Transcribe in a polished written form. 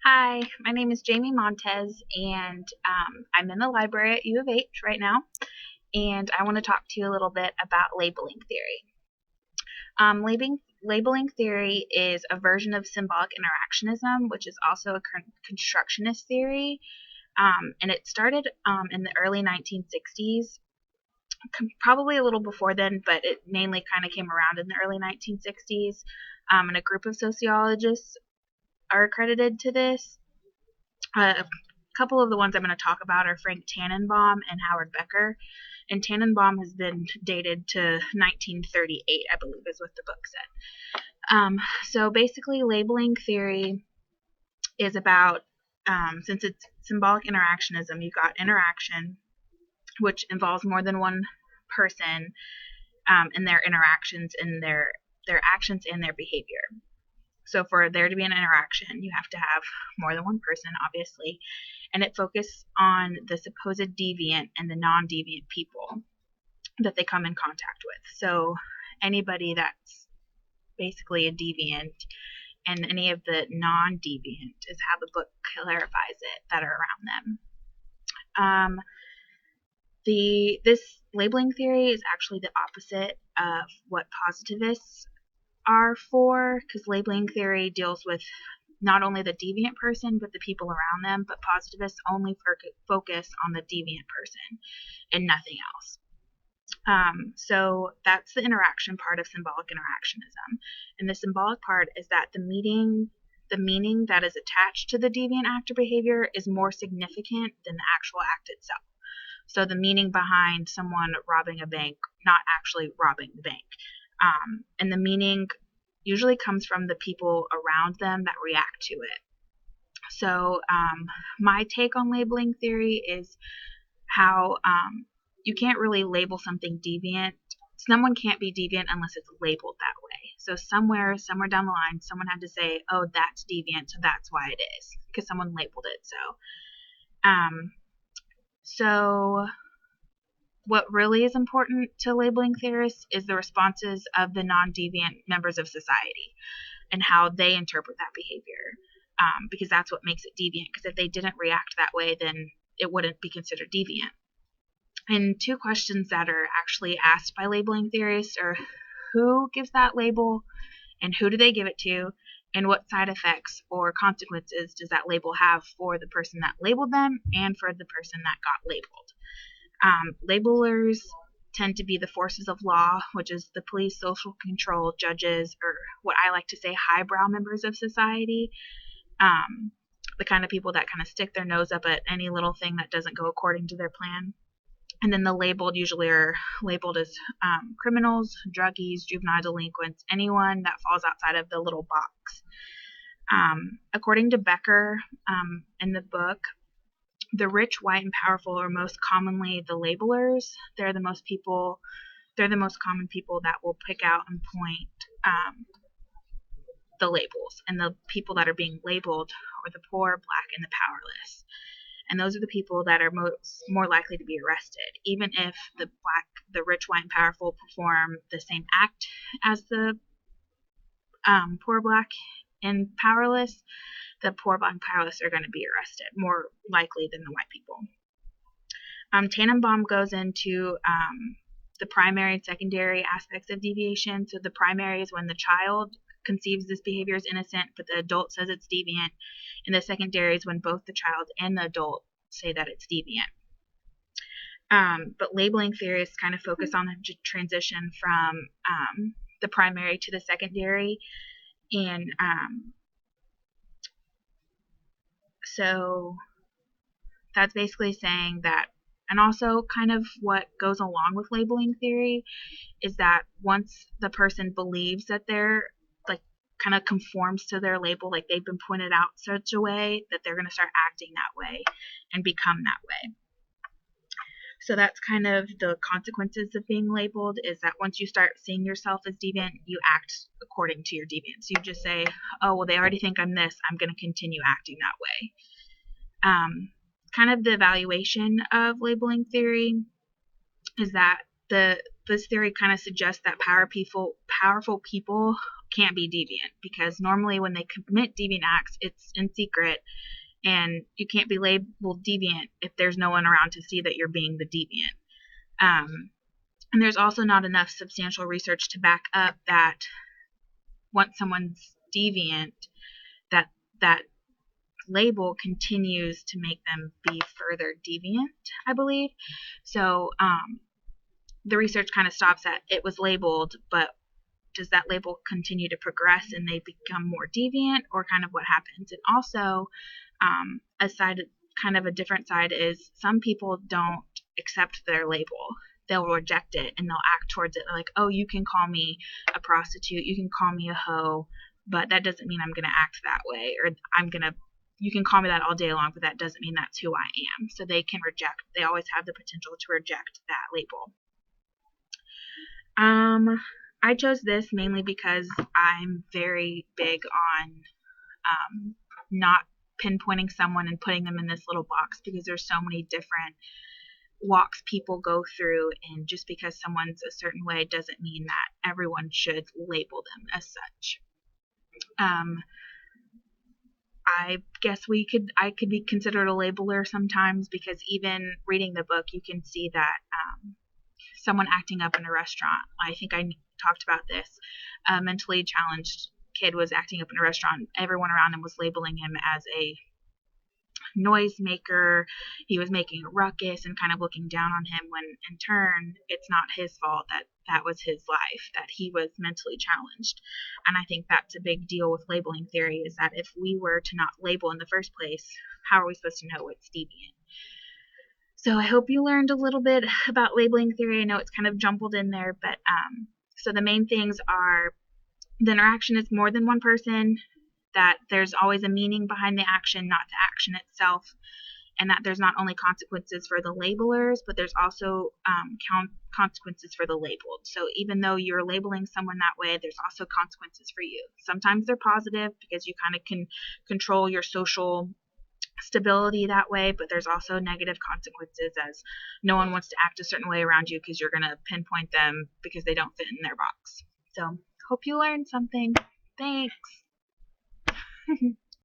Hi, my name is Jayme Montez, and I'm in the library at U of H right now, and I want to talk to you a little bit about labeling theory. Labeling theory is a version of symbolic interactionism, which is also a constructionist theory, and it started in the early 1960s, probably a little before then, but it mainly kind of came around in the early 1960s, and a group of sociologists are accredited to this. A couple of the ones I'm going to talk about are Frank Tannenbaum and Howard Becker. And Tannenbaum has been dated to 1938, I believe, is what the book said. So basically, labeling theory is about, since it's symbolic interactionism, you've got interaction, which involves more than one person in their interactions, in their actions and their behavior. So for there to be an interaction, you have to have more than one person, obviously, and it focuses on the supposed deviant and the non-deviant people that they come in contact with. So anybody that's basically a deviant and any of the non-deviant is how the book clarifies it that are around them. This labeling theory is actually the opposite of what positivists are for, because labeling theory deals with not only the deviant person but the people around them, but positivists only focus on the deviant person and nothing else. So that's the interaction part of symbolic interactionism, and the symbolic part is that the meaning that is attached to the deviant act or behavior is more significant than the actual act itself. So the meaning behind someone robbing a bank, not actually robbing the bank. And the meaning usually comes from the people around them that react to it. So my take on labeling theory is how you can't really label something deviant. Someone can't be deviant unless it's labeled that way. So somewhere down the line, someone had to say, oh, that's deviant, so that's why it is, because someone labeled it so what really is important to labeling theorists is the responses of the non-deviant members of society and how they interpret that behavior, because that's what makes it deviant. Because if they didn't react that way, then it wouldn't be considered deviant. And two questions that are actually asked by labeling theorists are who gives that label and who do they give it to, and what side effects or consequences does that label have for the person that labeled them and for the person that got labeled. Labelers tend to be the forces of law, which is the police, social control, judges, or what I like to say highbrow members of society. The kind of people that kind of stick their nose up at any little thing that doesn't go according to their plan. And then the labeled usually are labeled as criminals, druggies, juvenile delinquents, anyone that falls outside of the little box. According to Becker, in the book, the rich, white, and powerful are most commonly the labelers. They're the most common people that will pick out and point the labels. And the people that are being labeled are the poor, black, and the powerless. And those are the people that are more likely to be arrested, even if the rich, white, and powerful perform the same act as the poor, black, and powerless. The poor, black, and powerless are going to be arrested more likely than the white people. Tannenbaum goes into the primary and secondary aspects of deviation. So the primary is when the child conceives this behavior as innocent, but the adult says it's deviant. And the secondary is when both the child and the adult say that it's deviant. But labeling theorists kind of focus on the transition from the primary to the secondary. And so that's basically saying that, and also kind of what goes along with labeling theory is that once the person believes that they're kind of conforms to their label, like they've been pointed out such a way that they're going to start acting that way and become that way. So that's kind of the consequences of being labeled, is that once you start seeing yourself as deviant, you act according to your deviance. You just say, oh, well, they already think I'm this, I'm going to continue acting that way. Kind of the evaluation of labeling theory is that this theory kind of suggests that powerful people can't be deviant, because normally when they commit deviant acts, it's in secret, and you can't be labeled deviant if there's no one around to see that you're being the deviant. And there's also not enough substantial research to back up that once someone's deviant, that label continues to make them be further deviant, I believe. So the research kind of stops at it was labeled, but does that label continue to progress and they become more deviant, or kind of what happens? And also, kind of a different side is some people don't accept their label. They'll reject it and they'll act towards it like, oh, you can call me a prostitute, you can call me a hoe, but that doesn't mean I'm going to act that way, or you can call me that all day long, but that doesn't mean that's who I am. So they always have the potential to reject that label. I chose this mainly because I'm very big on not pinpointing someone and putting them in this little box, because there's so many different walks people go through, and just because someone's a certain way doesn't mean that everyone should label them as such. I guess I could be considered a labeler sometimes, because even reading the book, you can see that someone acting up in a restaurant, I think I talked about this, a mentally challenged kid was acting up in a restaurant. Everyone around him was labeling him as a noisemaker. He was making a ruckus and kind of looking down on him, when in turn it's not his fault that was his life, that he was mentally challenged. And I think that's a big deal with labeling theory, is that if we were to not label in the first place, how are we supposed to know what's deviant? So I hope you learned a little bit about labeling theory. I know it's kind of jumbled in there, but so the main things are the interaction is more than one person, that there's always a meaning behind the action, not the action itself, and that there's not only consequences for the labelers, but there's also consequences for the labeled. So even though you're labeling someone that way, there's also consequences for you. Sometimes they're positive because you kind of can control your social stability that way, but there's also negative consequences, as no one wants to act a certain way around you because you're going to pinpoint them because they don't fit in their box. So hope you learned something. Thanks.